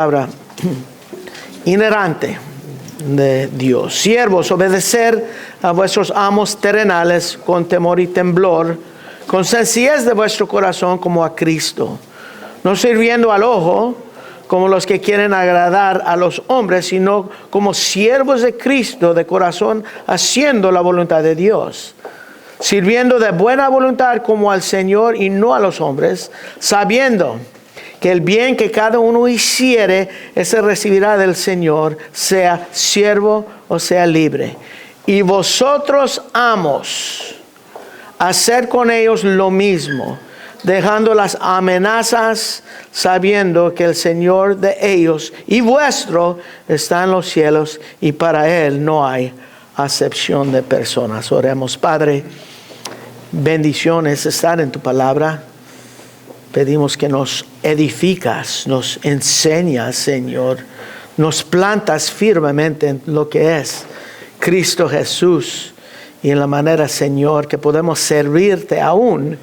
Palabra inherente de Dios. Siervos, obedecer a vuestros amos terrenales con temor y temblor, con sencillez de vuestro corazón como a Cristo, no sirviendo al ojo como los que quieren agradar a los hombres, sino como siervos de Cristo de corazón, haciendo la voluntad de Dios, sirviendo de buena voluntad como al Señor y no a los hombres, sabiendo que el bien que cada uno hiciere, ese recibirá del Señor, sea siervo o sea libre. Y vosotros, amos, hacer con ellos lo mismo, dejando las amenazas, sabiendo que el Señor de ellos y vuestro está en los cielos, y para Él no hay acepción de personas. Oremos. Padre, bendiciones estar en tu palabra. Pedimos que nos edificas, nos enseñas, Señor, nos plantas firmemente en lo que es Cristo Jesús y en la manera, Señor, que podemos servirte aún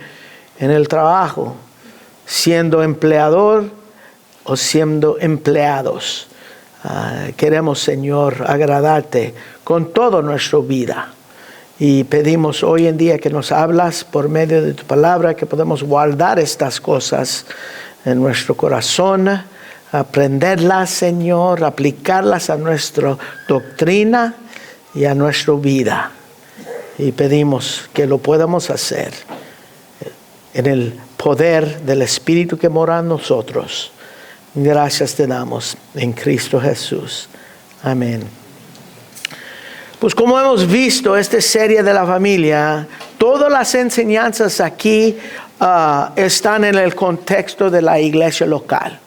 en el trabajo, siendo empleador o siendo empleados. Queremos, Señor, agradarte con toda nuestra vida. Y pedimos hoy en día que nos hablas por medio de tu palabra, que podamos guardar estas cosas en nuestro corazón, aprenderlas, Señor, aplicarlas a nuestra doctrina y a nuestra vida. Y pedimos que lo podamos hacer en el poder del Espíritu que mora en nosotros. Gracias te damos en Cristo Jesús. Amén. Pues como hemos visto esta serie de la familia, todas las enseñanzas aquí están en el contexto de la iglesia local.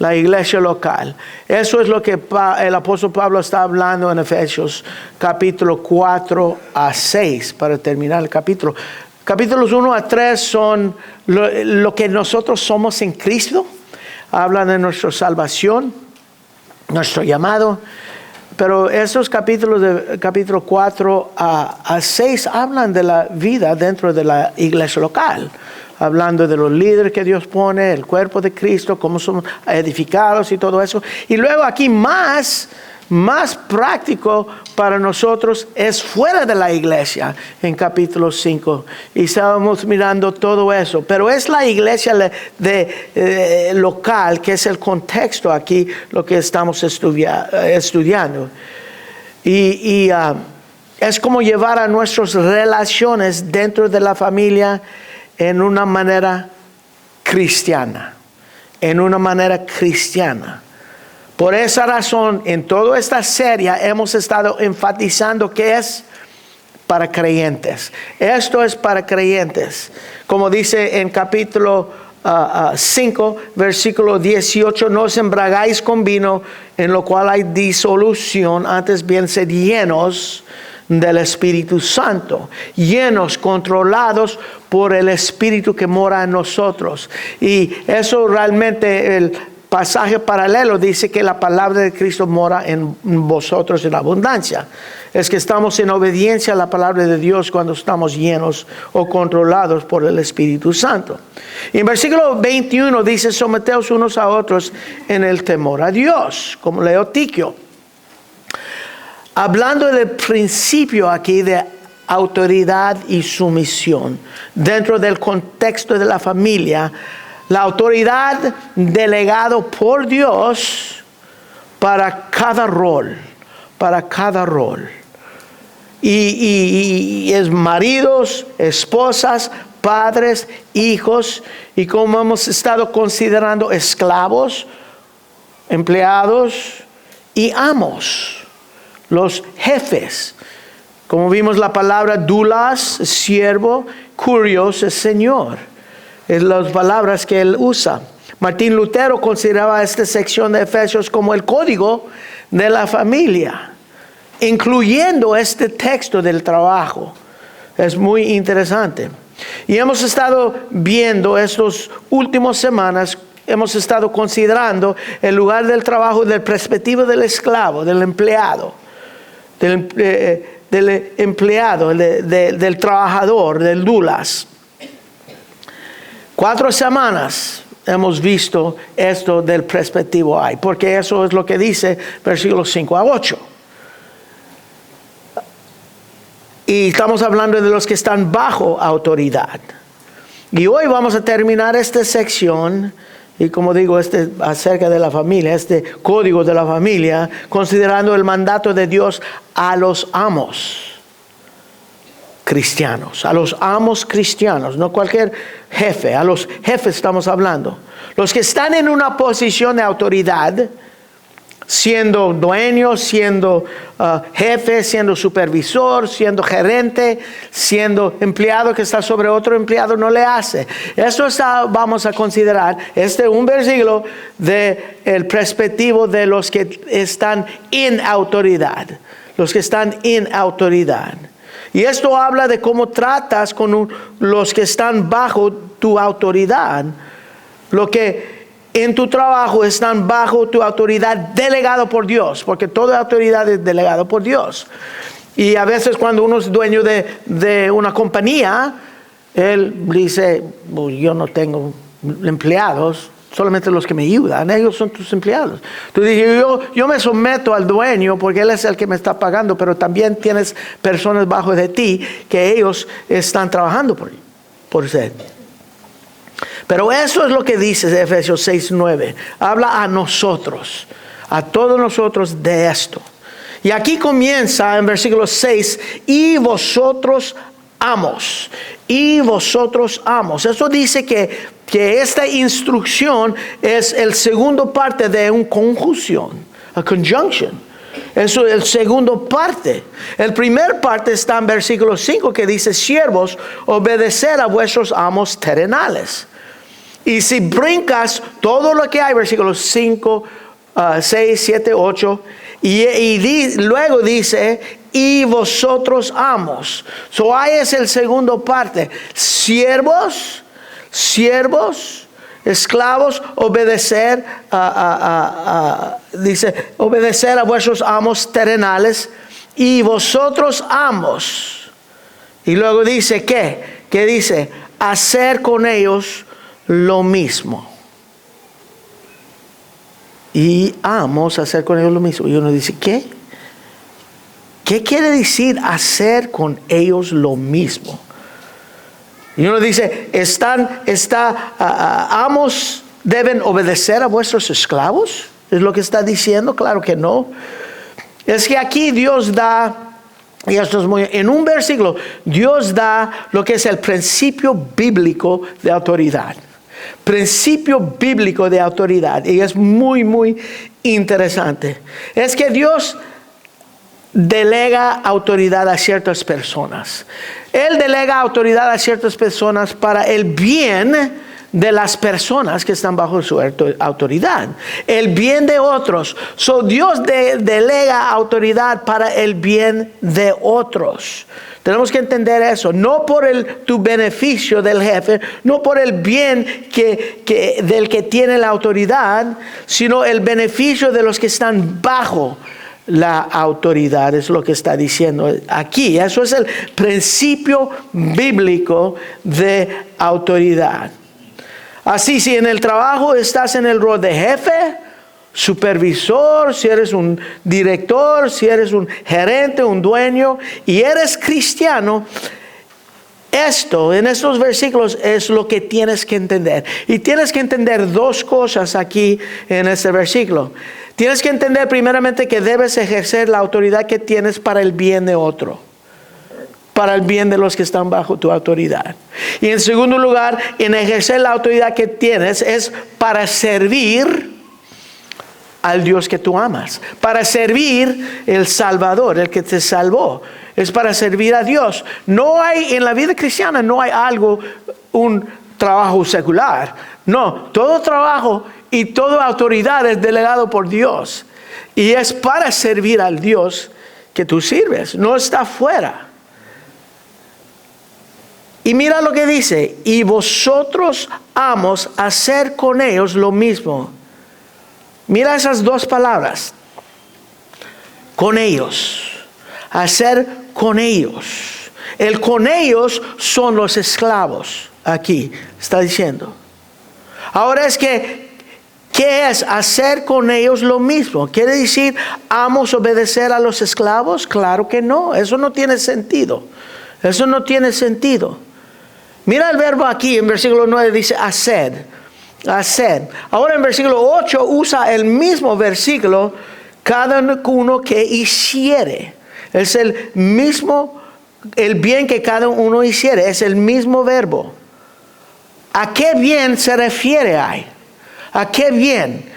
La iglesia local. Eso es lo que el apóstol Pablo está hablando en Efesios capítulo 4 a 6, para terminar el capítulo. Capítulos 1 a 3 son lo que nosotros somos en Cristo. Hablan de nuestra salvación, nuestro llamado. Pero esos capítulos de capítulo 4 a 6 hablan de la vida dentro de la iglesia local. Hablando de los líderes que Dios pone, el cuerpo de Cristo, cómo somos edificados y todo eso. Y luego aquí más práctico para nosotros es fuera de la iglesia, en capítulo 5. Y estábamos mirando todo eso. Pero es la iglesia local, que es el contexto aquí, lo que estamos estudiando. Y es como llevar a nuestras relaciones dentro de la familia en una manera cristiana. En una manera cristiana. Por esa razón, en toda esta serie hemos estado enfatizando que es para creyentes. Esto es para creyentes. Como dice en capítulo 5, versículo 18, no os embragáis con vino, en lo cual hay disolución, antes bien sed llenos del Espíritu Santo, llenos, controlados por el Espíritu que mora en nosotros. Y eso realmente el pasaje paralelo dice que la palabra de Cristo mora en vosotros en abundancia. Es que estamos en obediencia a la palabra de Dios cuando estamos llenos o controlados por el Espíritu Santo. Y en versículo 21 dice, someteos unos a otros en el temor a Dios, como leo Tiquio. Hablando del principio aquí de autoridad y sumisión dentro del contexto de la familia, la autoridad delegado por Dios para cada rol, Y es maridos, esposas, padres, hijos, y como hemos estado considerando, esclavos, empleados y amos, los jefes. Como vimos la palabra doulos, siervo, kurios, es señor. Es las palabras que él usa. Martín Lutero consideraba esta sección de Efesios como el código de la familia, incluyendo este texto del trabajo. Es muy interesante. Y hemos estado viendo estas últimas semanas, hemos estado considerando el lugar del trabajo del perspectiva del esclavo, del empleado, del trabajador, del doulos. 4 semanas hemos visto esto del perspectivo hay, porque eso es lo que dice versículos 5 a 8. Y estamos hablando de los que están bajo autoridad. Y hoy vamos a terminar esta sección, y como digo, acerca de la familia, este código de la familia, considerando el mandato de Dios a los amos cristianos, no cualquier jefe, a los jefes estamos hablando. Los que están en una posición de autoridad, siendo dueño, siendo jefe, siendo supervisor, siendo gerente, siendo empleado que está sobre otro empleado, no le hace. Eso vamos a considerar. Un versículo del perspectivo de los que están en autoridad. Los que están en autoridad. Y esto habla de cómo tratas con los que están bajo tu autoridad. Lo que en tu trabajo están bajo tu autoridad delegado por Dios. Porque toda autoridad es delegado por Dios. Y a veces cuando uno es dueño de una compañía, él dice, yo no tengo empleados. Solamente los que me ayudan, ellos son tus empleados. Tú dices, yo me someto al dueño porque él es el que me está pagando, pero también tienes personas bajo de ti que ellos están trabajando por usted. Pero eso es lo que dice Efesios 6:9. Habla a nosotros, a todos nosotros de esto. Y aquí comienza en versículo 6, y vosotros amos. Y vosotros amos. Eso dice que esta instrucción es el segundo parte de una conjunción, a conjunction. Eso es el segundo parte. El primer parte está en versículo 5 que dice, siervos, obedecer a vuestros amos terrenales. Y si brincas todo lo que hay, versículos 5, 6, 7, 8, luego dice, y vosotros amos. So ahí es el segundo parte. Siervos, esclavos, obedecer, dice, obedecer a vuestros amos terrenales, y vosotros amos. Y luego dice, ¿qué dice? Hacer con ellos lo mismo. Y amos hacer con ellos lo mismo. Y uno dice, ¿qué? ¿Qué quiere decir hacer con ellos lo mismo? Y uno dice, amos deben obedecer a vuestros esclavos. ¿Es lo que está diciendo? Claro que no. Es que aquí Dios da, y esto es en un versículo, Dios da lo que es el principio bíblico de autoridad. Principio bíblico de autoridad. Y es muy, muy interesante. Es que Dios delega autoridad a ciertas personas. Él delega autoridad a ciertas personas para el bien de las personas que están bajo su autoridad. El bien de otros. So Dios delega autoridad para el bien de otros. Tenemos que entender eso. No por tu beneficio del jefe, no por el bien del que tiene la autoridad, sino el beneficio de los que están bajo la autoridad, es lo que está diciendo aquí. Eso es el principio bíblico de autoridad. Así, si en el trabajo estás en el rol de jefe, supervisor, si eres un director, si eres un gerente, un dueño, y eres cristiano, en estos versículos es lo que tienes que entender. Y tienes que entender dos cosas aquí en este versículo. Tienes que entender primeramente que debes ejercer la autoridad que tienes para el bien de otro. Para el bien de los que están bajo tu autoridad. Y en segundo lugar, en ejercer la autoridad que tienes es para servir al Dios que tú amas. Para servir el Salvador, el que te salvó. Es para servir a Dios. No hay, en la vida cristiana, no hay un trabajo secular. No, todo trabajo y toda autoridad es delegado por Dios. Y es para servir al Dios que tú sirves. No está fuera. Y mira lo que dice. Y vosotros amos hacer con ellos lo mismo. Mira esas dos palabras. Con ellos. Hacer con ellos. El con ellos son los esclavos. Aquí está diciendo. Ahora ¿qué es? Hacer con ellos lo mismo. ¿Quiere decir, amos obedecer a los esclavos? Claro que no, eso no tiene sentido. Eso no tiene sentido. Mira el verbo aquí, en versículo 9 dice hacer. Hacer. Ahora en versículo 8 usa el mismo versículo, cada uno que hiciere. Es el mismo, el bien que cada uno hiciere, es el mismo verbo. ¿A qué bien se refiere ahí? ¿A qué bien?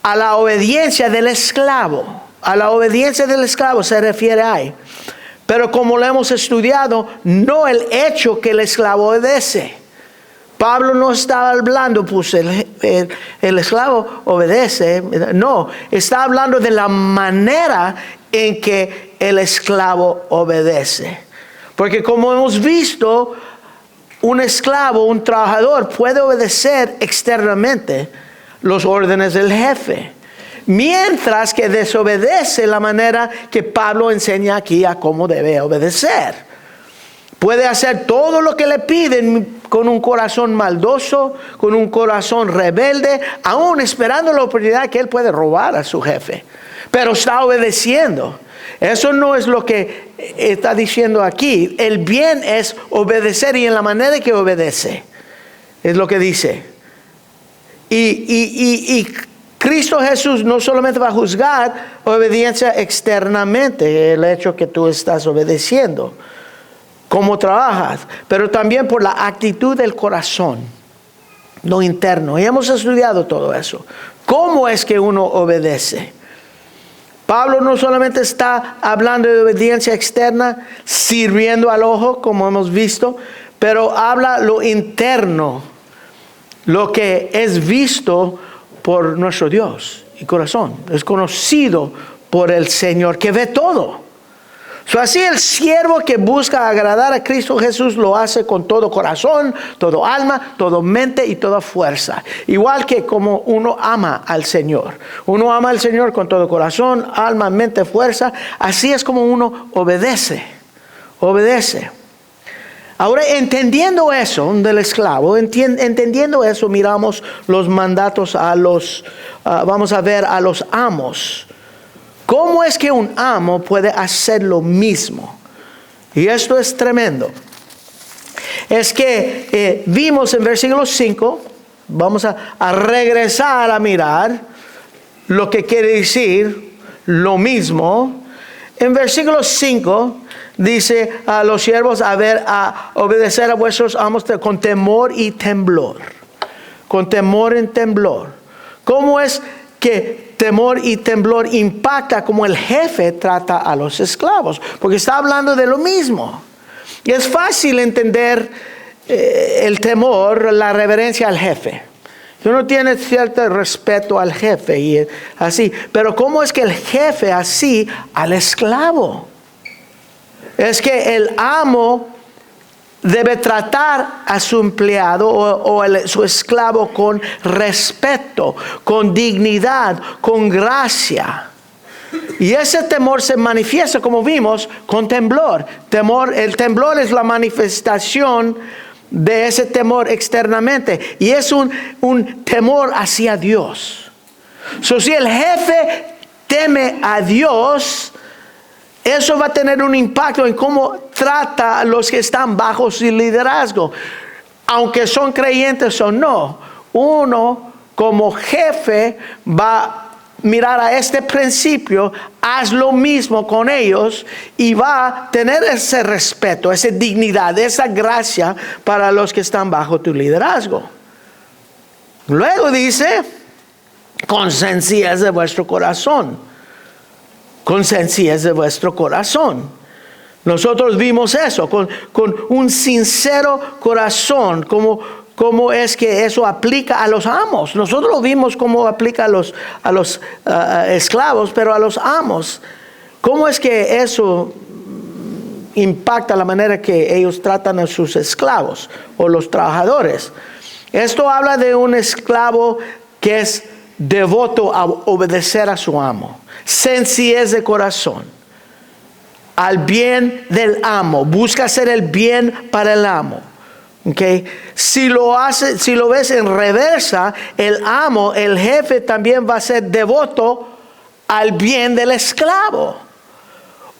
A la obediencia del esclavo. A la obediencia del esclavo se refiere ahí. Pero como lo hemos estudiado, no el hecho que el esclavo obedece. Pablo no estaba hablando, pues el esclavo obedece. No, está hablando de la manera en que el esclavo obedece. Porque como hemos visto, un esclavo, un trabajador puede obedecer externamente los órdenes del jefe, mientras que desobedece la manera que Pablo enseña aquí a cómo debe obedecer. Puede hacer todo lo que le piden con un corazón maldoso, con un corazón rebelde, aún esperando la oportunidad que él puede robar a su jefe. Pero está obedeciendo. Eso no es lo que está diciendo aquí. El bien es obedecer y en la manera que obedece. Es lo que dice. Y Cristo Jesús no solamente va a juzgar obediencia externamente, el hecho que tú estás obedeciendo, cómo trabajas, pero también por la actitud del corazón, lo interno. Y hemos estudiado todo eso. ¿Cómo es que uno obedece? Pablo no solamente está hablando de obediencia externa, sirviendo al ojo, como hemos visto, pero habla lo interno, lo que es visto por nuestro Dios y corazón. Es conocido por el Señor que ve todo. Así el siervo que busca agradar a Cristo Jesús lo hace con todo corazón, todo alma, toda mente y toda fuerza. Igual que como uno ama al Señor. Uno ama al Señor con todo corazón, alma, mente, fuerza. Así es como uno obedece. Obedece. Ahora, entendiendo eso del esclavo, entendiendo eso, miramos los mandatos a los, vamos a ver a los amos. ¿Cómo es que un amo puede hacer lo mismo? Y esto es tremendo. Es que vimos en versículo 5, vamos a regresar a mirar lo que quiere decir lo mismo. En versículo 5 dice a los siervos a obedecer a vuestros amos con temor y temblor. Con temor y temblor. ¿Cómo es que temor y temblor impacta como el jefe trata a los esclavos? Porque está hablando de lo mismo. Y es fácil entender el temor, la reverencia al jefe. Uno tiene cierto respeto al jefe y así. Pero ¿cómo es que el jefe así al esclavo? Es que el amo debe tratar a su empleado su esclavo con respeto, con dignidad, con gracia. Y ese temor se manifiesta, como vimos, con temblor. El temblor es la manifestación de ese temor externamente. Y es un temor hacia Dios. Si el jefe teme a Dios, eso va a tener un impacto en cómo trata a los que están bajo su liderazgo. Aunque son creyentes o no, uno como jefe va a mirar a este principio, haz lo mismo con ellos y va a tener ese respeto, esa dignidad, esa gracia para los que están bajo tu liderazgo. Luego dice, con sencillez de vuestro corazón. Con sencillez de vuestro corazón. Nosotros vimos eso, con un sincero corazón, cómo es que eso aplica a los amos. Nosotros lo vimos cómo aplica a los esclavos, pero a los amos. ¿Cómo es que eso impacta la manera que ellos tratan a sus esclavos o los trabajadores? Esto habla de un esclavo que es devoto a obedecer a su amo. Sencillez de corazón, al bien del amo, busca hacer el bien para el amo, Okay. Si lo ves en reversa, el amo, el jefe también va a ser devoto al bien del esclavo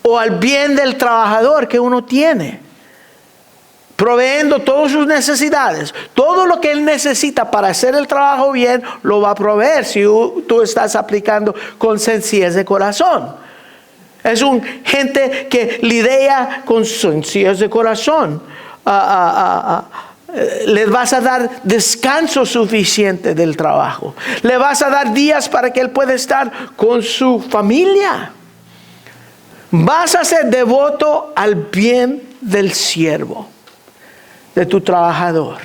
o al bien del trabajador que uno tiene, proveyendo todas sus necesidades. Todo lo que él necesita para hacer el trabajo bien, lo va a proveer si tú estás aplicando con sencillez de corazón. Es un gente que lidia con sencillez de corazón. Le vas a dar descanso suficiente del trabajo. Le vas a dar días para que él pueda estar con su familia. Vas a ser devoto al bien del siervo, de tu trabajador.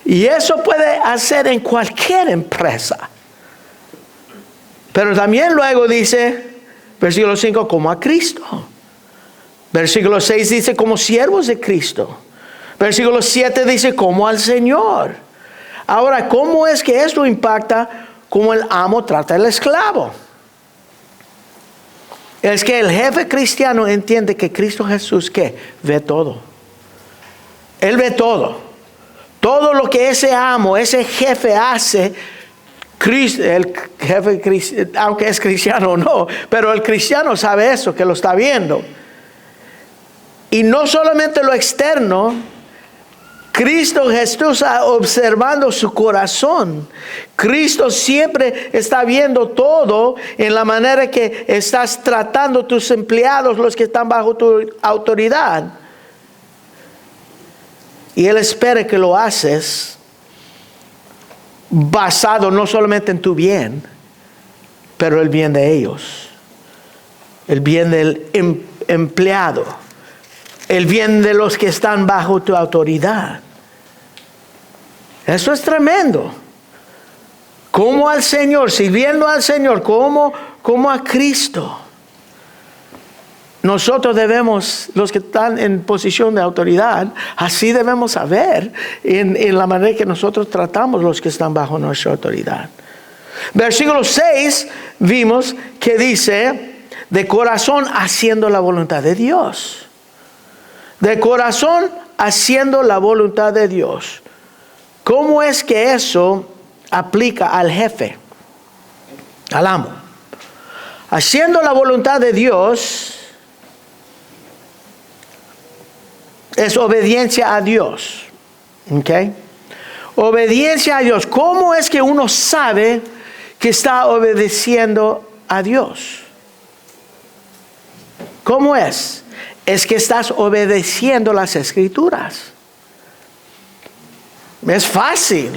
Y eso puede hacer en cualquier empresa. Pero también luego dice, versículo 5, como a Cristo. Versículo 6 dice, como siervos de Cristo. Versículo 7 dice, como al Señor. Ahora, ¿cómo es que esto impacta cómo el amo trata al esclavo? Es que el jefe cristiano entiende que Cristo Jesús, ¿qué? Ve todo. Él ve todo. Todo lo que ese amo, ese jefe hace, el jefe, aunque es cristiano o no, pero el cristiano sabe eso, que lo está viendo. Y no solamente lo externo, Cristo Jesús está observando su corazón. Cristo siempre está viendo todo en la manera que estás tratando a tus empleados, los que están bajo tu autoridad. Y Él espera que lo haces basado no solamente en tu bien, pero el bien de ellos. El bien del empleado. El bien de los que están bajo tu autoridad. Eso es tremendo. Como al Señor, sirviendo al Señor, como a Cristo. Nosotros debemos, los que están en posición de autoridad, así debemos saber en la manera que nosotros tratamos los que están bajo nuestra autoridad. Versículo 6 vimos que dice, de corazón haciendo la voluntad de Dios. De corazón haciendo la voluntad de Dios. ¿Cómo es que eso aplica al jefe, al amo? Haciendo la voluntad de Dios es obediencia a Dios. ¿Ok? Obediencia a Dios. ¿Cómo es que uno sabe que está obedeciendo a Dios? ¿Cómo es? Es que estás obedeciendo las Escrituras. Es fácil.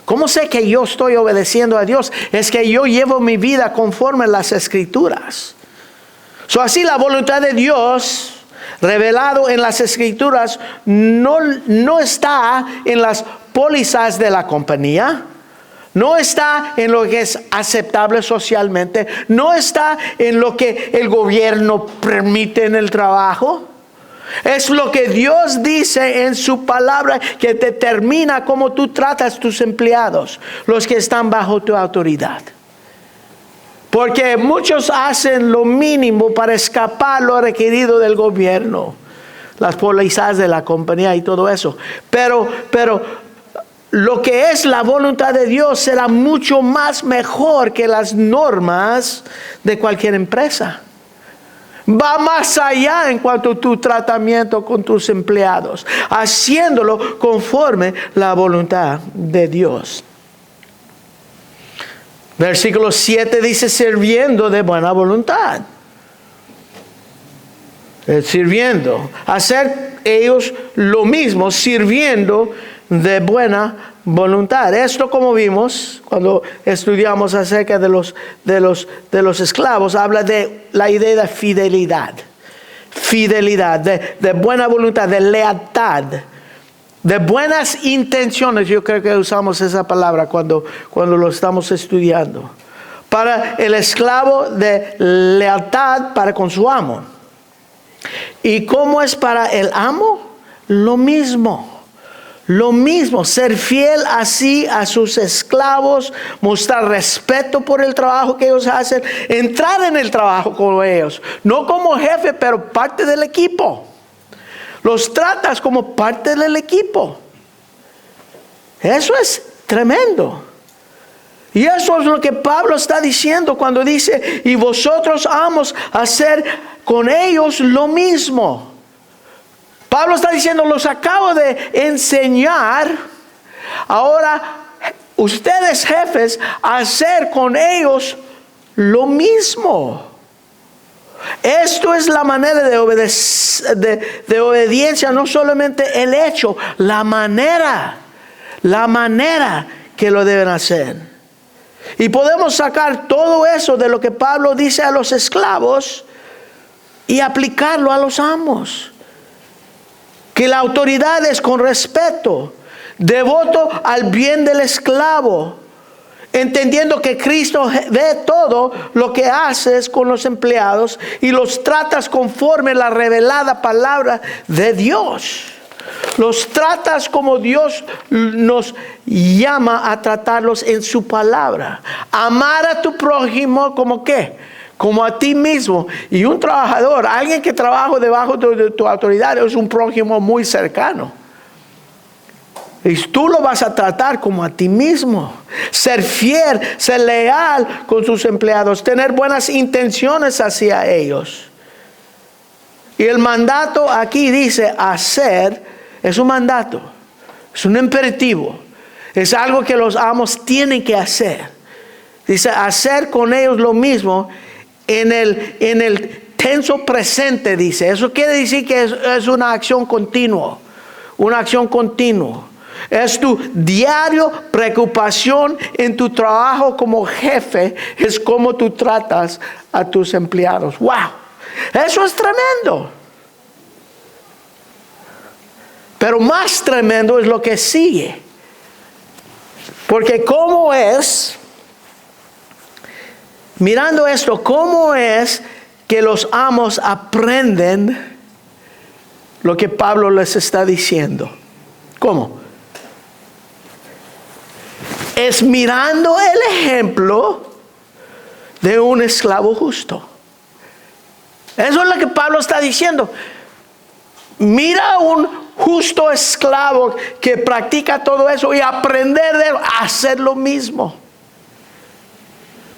¿Cómo sé que yo estoy obedeciendo a Dios? Es que yo llevo mi vida conforme a las Escrituras. Así la voluntad de Dios revelado en las Escrituras no está en las pólizas de la compañía. No está en lo que es aceptable socialmente. No está en lo que el gobierno permite en el trabajo. Es lo que Dios dice en su palabra que determina cómo tú tratas a tus empleados, los que están bajo tu autoridad. Porque muchos hacen lo mínimo para escapar lo requerido del gobierno, las pólizas de la compañía y todo eso. Pero lo que es la voluntad de Dios será mucho más mejor que las normas de cualquier empresa. Va más allá en cuanto a tu tratamiento con tus empleados, haciéndolo conforme la voluntad de Dios. Versículo 7 dice, sirviendo de buena voluntad. Sirviendo. Hacer ellos lo mismo, sirviendo de buena voluntad. Esto, como vimos cuando estudiamos acerca de los esclavos, habla de la idea de fidelidad. Fidelidad, de buena voluntad, de lealtad, de buenas intenciones. Yo creo que usamos esa palabra cuando lo estamos estudiando. Para el esclavo, de lealtad para con su amo. ¿Y cómo es para el amo? Lo mismo. Lo mismo, ser fiel así a sus esclavos, mostrar respeto por el trabajo que ellos hacen, entrar en el trabajo con ellos, no como jefe, pero parte del equipo. Los tratas como parte del equipo. Eso es tremendo. Y eso es lo que Pablo está diciendo cuando dice, y vosotros amos hacer con ellos lo mismo. Pablo está diciendo, los acabo de enseñar, ahora ustedes jefes, hacer con ellos lo mismo. Esto es la manera de obediencia, no solamente el hecho, la manera que lo deben hacer. Y podemos sacar todo eso de lo que Pablo dice a los esclavos y aplicarlo a los amos. Que la autoridad es con respeto, devoto al bien del esclavo, entendiendo que Cristo ve todo lo que haces con los empleados y los tratas conforme la revelada palabra de Dios. Los tratas como Dios nos llama a tratarlos en su palabra. Amar a tu prójimo como ¿qué? Como a ti mismo. Y un trabajador, alguien que trabaja debajo de tu autoridad, es un prójimo muy cercano. Y tú lo vas a tratar como a ti mismo. Ser fiel, ser leal con sus empleados, tener buenas intenciones hacia ellos. Y el mandato aquí dice hacer. Es un mandato, es un imperativo, es algo que los amos tienen que hacer. Dice hacer con ellos lo mismo en el tenso presente, dice. Eso quiere decir que es una acción continua, una acción continua. Es tu diario preocupación en tu trabajo como jefe, es como tú tratas a tus empleados. ¡Wow! Eso es tremendo. Pero más tremendo es lo que sigue. Porque cómo es, mirando esto, cómo es que los amos aprenden lo que Pablo les está diciendo. ¿Cómo? Es mirando el ejemplo de un esclavo justo. Eso es lo que Pablo está diciendo. Mira a un justo esclavo que practica todo eso y aprender de él a hacer lo mismo.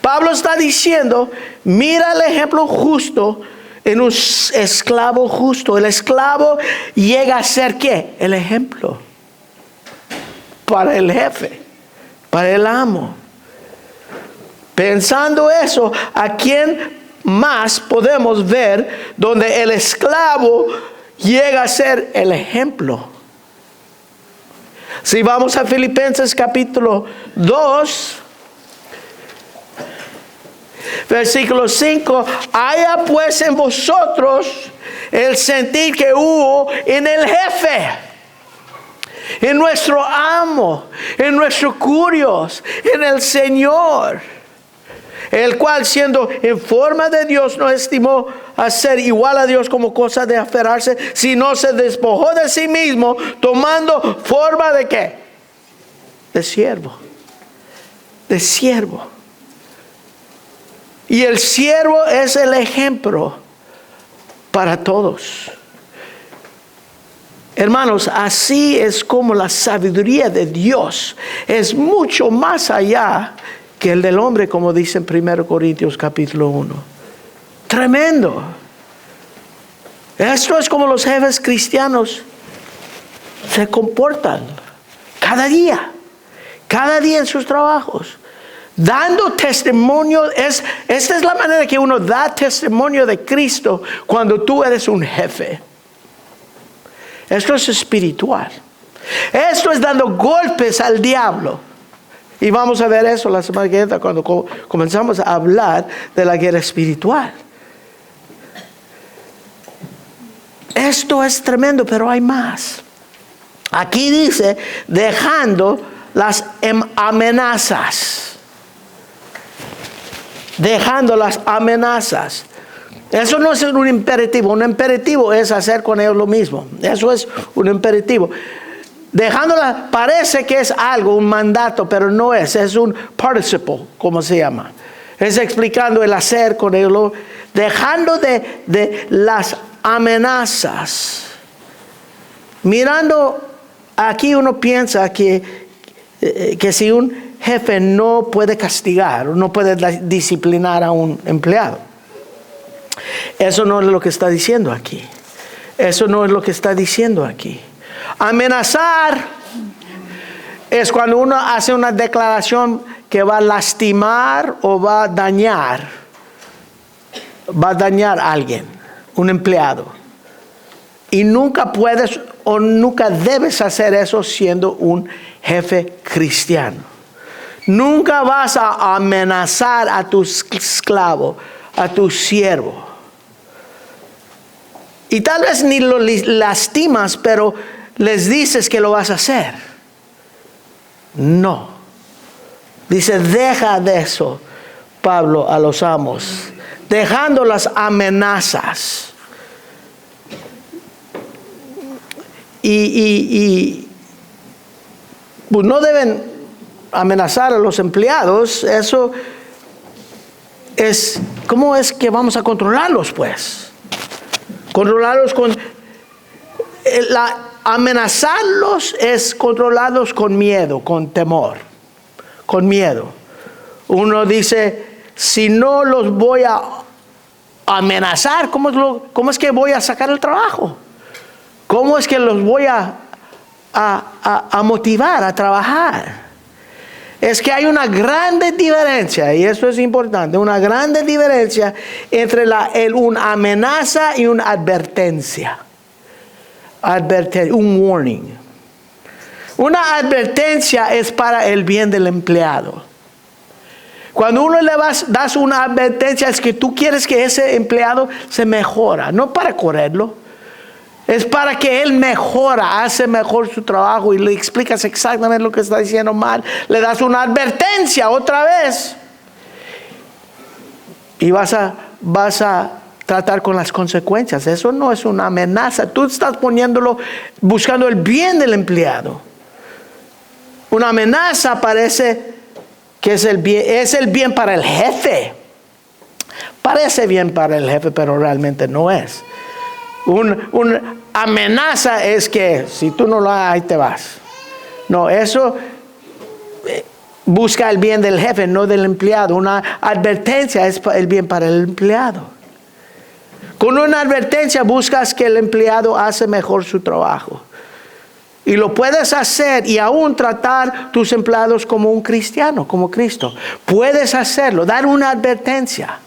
Pablo está diciendo, mira el ejemplo justo en un esclavo justo. El esclavo llega a ser ¿qué? El ejemplo para el jefe, para el amo. Pensando eso, ¿a quién más podemos ver donde el esclavo llega a ser el ejemplo? Si vamos a Filipenses capítulo 2, versículo 5, haya pues en vosotros el sentir que hubo en el jefe, en nuestro amo, en nuestro curios, en el Señor, el cual siendo en forma de Dios no estimó a ser igual a Dios como cosa de aferrarse, sino se despojó de sí mismo, tomando forma de ¿qué? De siervo. De siervo. Y el siervo es el ejemplo para todos. Hermanos, así es como la sabiduría de Dios es mucho más allá que el del hombre, como dice en 1 Corintios capítulo 1. Tremendo. Esto es como los jefes cristianos se comportan cada día en sus trabajos, dando testimonio. Esta es la manera que uno da testimonio de Cristo cuando tú eres un jefe. Esto es espiritual. Esto es dando golpes al diablo. Y vamos a ver eso la semana que viene cuando comenzamos a hablar de la guerra espiritual. Esto es tremendo, pero hay más. Aquí dice, dejando las amenazas. Dejando las amenazas. Eso no es un imperativo. Un imperativo es hacer con ellos lo mismo. Eso es un imperativo. Dejándola, parece que es algo, un mandato, pero no es un participle, como se llama. Es explicando el hacer con ellos, dejando de las amenazas. Mirando aquí uno piensa que si un jefe no puede castigar, no puede disciplinar a un empleado. Eso no es lo que está diciendo aquí. Eso no es lo que está diciendo aquí. Amenazar es cuando uno hace una declaración que va a lastimar o va a dañar a alguien, un empleado. Y nunca puedes o nunca debes hacer eso siendo un jefe cristiano. Nunca vas a amenazar a tu esclavo, a tu siervo. Y tal vez ni lo lastimas, pero les dices que lo vas a hacer. No. Dice, deja de eso, Pablo, a los amos, dejando las amenazas. Y pues no deben amenazar a los empleados. Eso es, ¿cómo es que vamos a controlarlos, pues? Controlarlos amenazarlos es controlarlos con miedo, con temor, con miedo. Uno dice, si no los voy a amenazar, ¿cómo es que voy a sacar el trabajo? ¿Cómo es que los voy a motivar a trabajar? Es que hay una grande diferencia, y eso es importante, una grande diferencia entre una amenaza y una advertencia. Un warning. Una advertencia es para el bien del empleado. Cuando uno le das una advertencia es que tú quieres que ese empleado se mejora, no para correrlo. Es para que él mejora, hace mejor su trabajo y le explicas exactamente lo que está diciendo mal. Le das una advertencia otra vez. Y vas a tratar con las consecuencias. Eso no es una amenaza. Tú estás buscando el bien del empleado. Una amenaza parece que es el bien para el jefe. Parece bien para el jefe, pero realmente no es. Una amenaza es que si tú no lo haces, ahí te vas. No, eso busca el bien del jefe, no del empleado. Una advertencia es el bien para el empleado. Con una advertencia buscas que el empleado hace mejor su trabajo. Y lo puedes hacer y aún tratar tus empleados como un cristiano, como Cristo. Puedes hacerlo, dar una advertencia.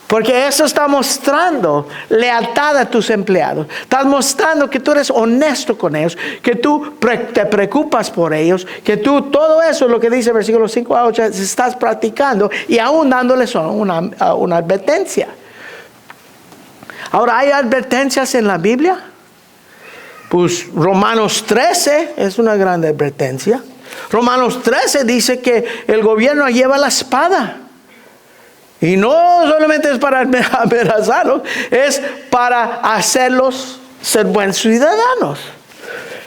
Porque eso está mostrando lealtad a tus empleados. Estás mostrando que tú eres honesto con ellos, que tú te preocupas por ellos, que tú todo eso, lo que dice el versículo 5 a 8, estás practicando y aún dándoles una advertencia. Ahora, ¿hay advertencias en la Biblia? Pues Romanos 13 es una gran advertencia. Romanos 13 dice que el gobierno lleva la espada. Y no solamente es para amenazarlos, es para hacerlos ser buenos ciudadanos.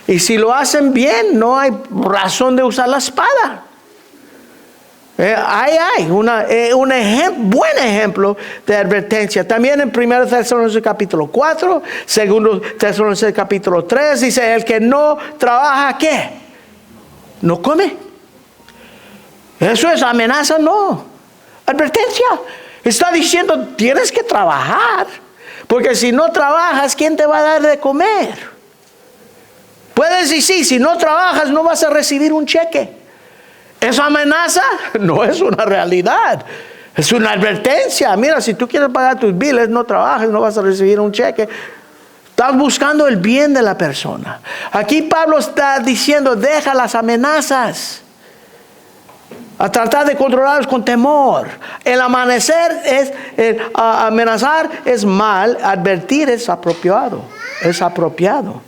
Y si lo hacen bien, no hay razón de usar la espada. Hay un buen ejemplo de advertencia. También en 1 Tesalonicenses capítulo 4, 2 Tesalonicenses capítulo 3, dice, el que no trabaja, ¿qué? No come. Eso es amenaza, no. Advertencia. Está diciendo, tienes que trabajar. Porque si no trabajas, ¿quién te va a dar de comer? Puedes decir, si no trabajas, no vas a recibir un cheque. ¿Es amenaza? No es una realidad. Es una advertencia. Mira, si tú quieres pagar tus biles, no trabajes, no vas a recibir un cheque. Estás buscando el bien de la persona. Aquí Pablo está diciendo, deja las amenazas. A tratar de controlarlos con temor. El amenazar es mal, advertir es apropiado. Es apropiado.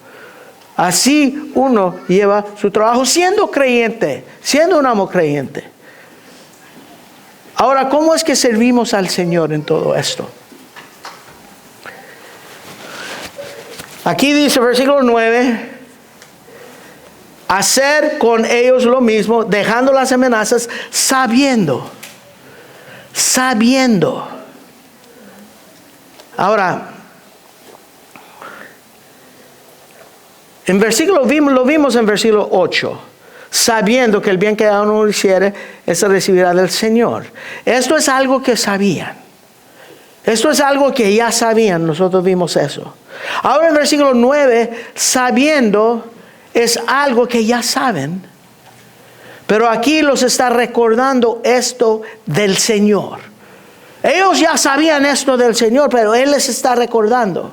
Así uno lleva su trabajo siendo creyente, siendo un amo creyente. Ahora, ¿cómo es que servimos al Señor en todo esto? Aquí dice versículo 9. Hacer con ellos lo mismo, dejando las amenazas, sabiendo. Ahora, Lo vimos en versículo 8. Sabiendo que el bien que a uno hiciere, ese recibirá del Señor. Esto es algo que sabían. Esto es algo que ya sabían. Nosotros vimos eso. Ahora en versículo 9, sabiendo es algo que ya saben. Pero aquí los está recordando esto del Señor. Ellos ya sabían esto del Señor, pero Él les está recordando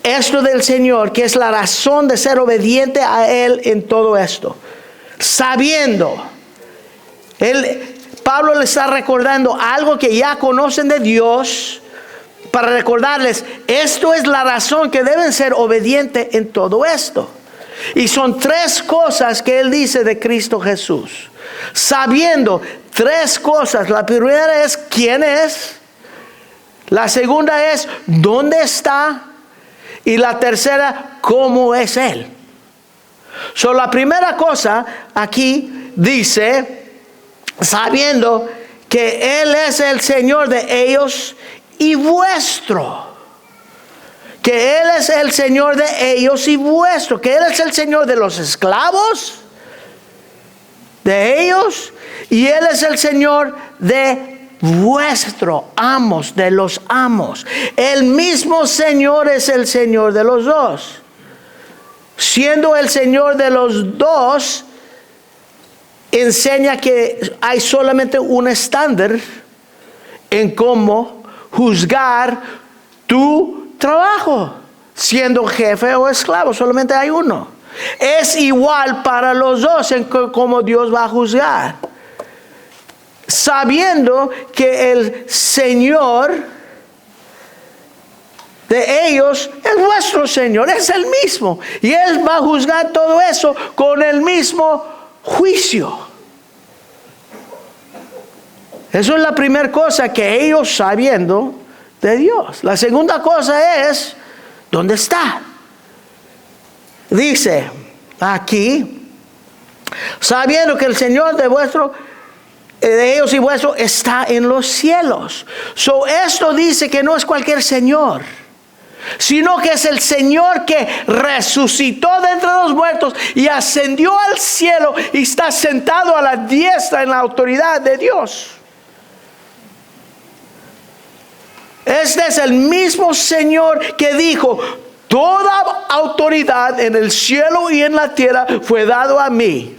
esto del Señor, que es la razón de ser obediente a Él en todo esto. Sabiendo, Pablo le está recordando algo que ya conocen de Dios, para recordarles, esto es la razón que deben ser obedientes en todo esto. Y son 3 cosas que Él dice de Cristo Jesús. Sabiendo 3 cosas. La primera es quién es. La segunda es dónde está. Y la tercera, cómo es Él. La primera cosa aquí dice, sabiendo que Él es el Señor de ellos y vuestro. Que Él es el Señor de ellos y vuestro. Que Él es el Señor de los esclavos, de ellos. Y Él es el Señor de vuestro, amos, de los amos. El mismo Señor es el Señor de los dos. Siendo el Señor de los dos, enseña que hay solamente un estándar en cómo juzgar tu trabajo. Siendo jefe o esclavo, solamente hay uno. Es igual para los dos en cómo Dios va a juzgar. Sabiendo que el Señor de ellos es vuestro Señor, es el mismo. Y Él va a juzgar todo eso con el mismo juicio. Eso es la primera cosa que ellos sabiendo de Dios. La segunda cosa es, ¿dónde está? Dice aquí, sabiendo que el Señor de ellos y vuestro está en los cielos. Esto dice que no es cualquier Señor, sino que es el Señor que resucitó de entre los muertos y ascendió al cielo y está sentado a la diestra en la autoridad de Dios. Este es el mismo Señor que dijo, toda autoridad en el cielo y en la tierra fue dado a mí.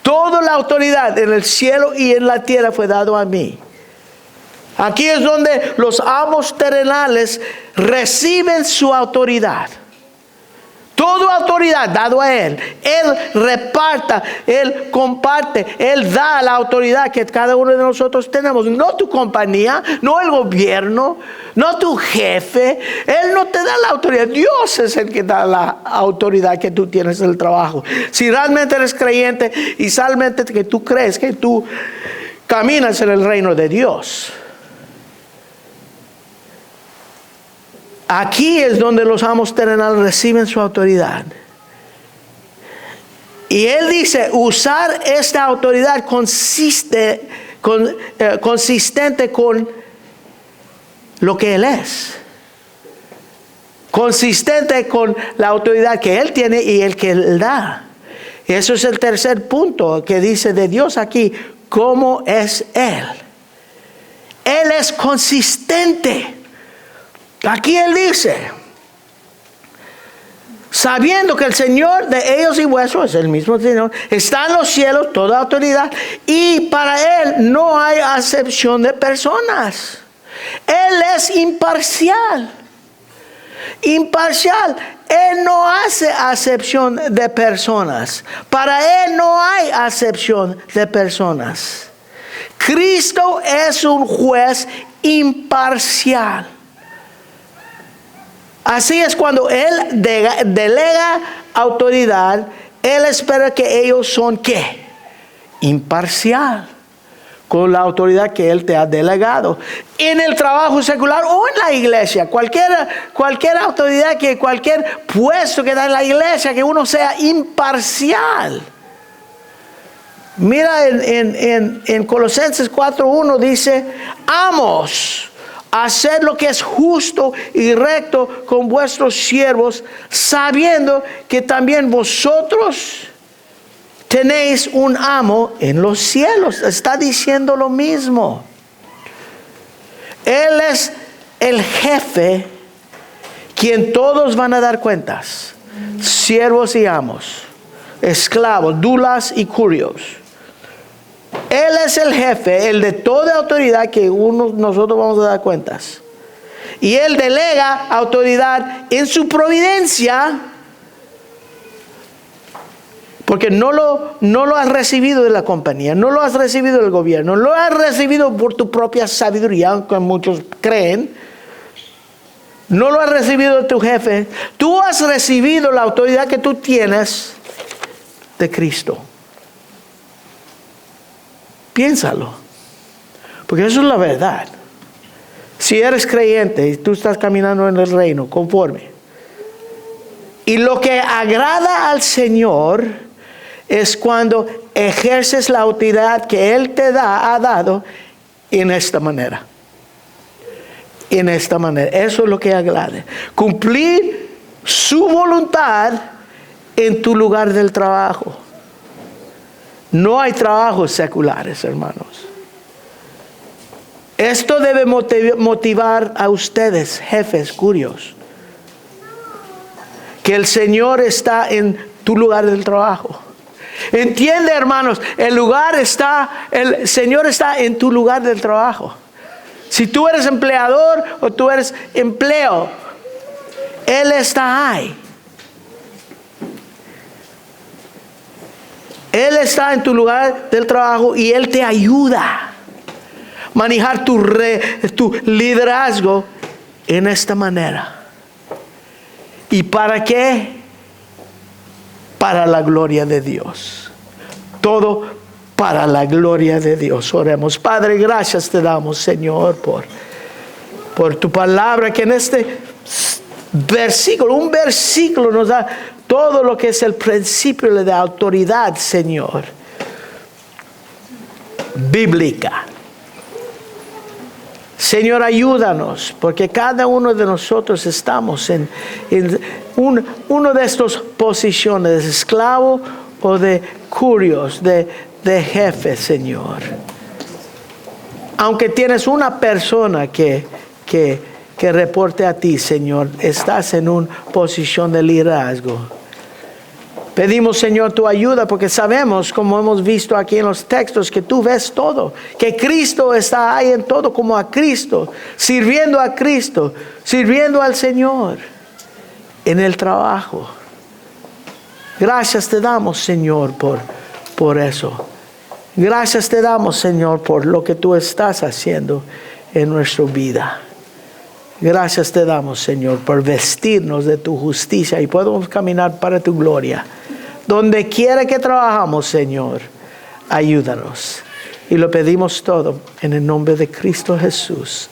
Toda la autoridad en el cielo y en la tierra fue dado a mí. Aquí es donde los amos terrenales reciben su autoridad. Toda autoridad dado a Él. Él reparta, Él comparte, Él da la autoridad que cada uno de nosotros tenemos. No tu compañía, no el gobierno, no tu jefe. Él no te da la autoridad. Dios es el que da la autoridad que tú tienes en el trabajo. Si realmente eres creyente y realmente que tú crees que tú caminas en el reino de Dios. Aquí es donde los amos terrenales reciben su autoridad. Y Él dice, usar esta autoridad consistente con lo que Él es. Consistente con la autoridad que Él tiene y el que Él da. Y eso es el tercer punto que dice de Dios aquí, ¿cómo es Él? Él es consistente. Aquí Él dice, sabiendo que el Señor de ellos y vuestros, es el mismo Señor, está en los cielos, toda autoridad, y para Él no hay acepción de personas. Él es imparcial. Imparcial. Él no hace acepción de personas. Para Él no hay acepción de personas. Cristo es un juez imparcial. Así es cuando Él delega autoridad, Él espera que ellos son ¿qué? Imparcial. Con la autoridad que Él te ha delegado. En el trabajo secular o en la iglesia. Cualquier autoridad, cualquier puesto que da en la iglesia, que uno sea imparcial. Mira en Colosenses 4:1 dice, amos, haced lo que es justo y recto con vuestros siervos, sabiendo que también vosotros tenéis un amo en los cielos. Está diciendo lo mismo. Él es el jefe, quien todos van a dar cuentas. Siervos y amos, esclavos, dulas y curios. Él es el jefe, el de toda autoridad que nosotros vamos a dar cuentas. Y Él delega autoridad en su providencia, porque no lo has recibido de la compañía, no lo has recibido del gobierno, lo has recibido por tu propia sabiduría, aunque muchos creen. No lo has recibido de tu jefe. Tú has recibido la autoridad que tú tienes de Cristo. Piénsalo, porque eso es la verdad. Si eres creyente y tú estás caminando en el reino conforme, y lo que agrada al Señor es cuando ejerces la autoridad que Él te ha dado en esta manera. En esta manera, eso es lo que agrada. Cumplir su voluntad en tu lugar del trabajo. No hay trabajos seculares, hermanos. Esto debe motivar a ustedes, jefes curios, que el Señor está en tu lugar del trabajo. Entiende, hermanos, el Señor está en tu lugar del trabajo. Si tú eres empleador o tú eres empleo, Él está ahí. Él está en tu lugar del trabajo y Él te ayuda a manejar tu liderazgo en esta manera. ¿Y para qué? Para la gloria de Dios. Todo para la gloria de Dios. Oremos. Padre, gracias te damos, Señor, por tu palabra, que en este versículo, un versículo nos da todo lo que es el principio de autoridad, Señor, bíblica. Señor, ayúdanos, porque cada uno de nosotros estamos en uno de estas posiciones, de esclavo o de curios, de jefe, Señor. Aunque tienes una persona que reporte a ti, Señor, estás en una posición de liderazgo. Pedimos, Señor, tu ayuda, porque sabemos, como hemos visto aquí en los textos, que tú ves todo, que Cristo está ahí en todo, como a Cristo, sirviendo al Señor en el trabajo. Gracias te damos, Señor, por eso. Gracias te damos, Señor, por lo que tú estás haciendo en nuestra vida. Gracias te damos, Señor, por vestirnos de tu justicia y podemos caminar para tu gloria. Donde quiera que trabajamos, Señor, ayúdanos. Y lo pedimos todo en el nombre de Cristo Jesús.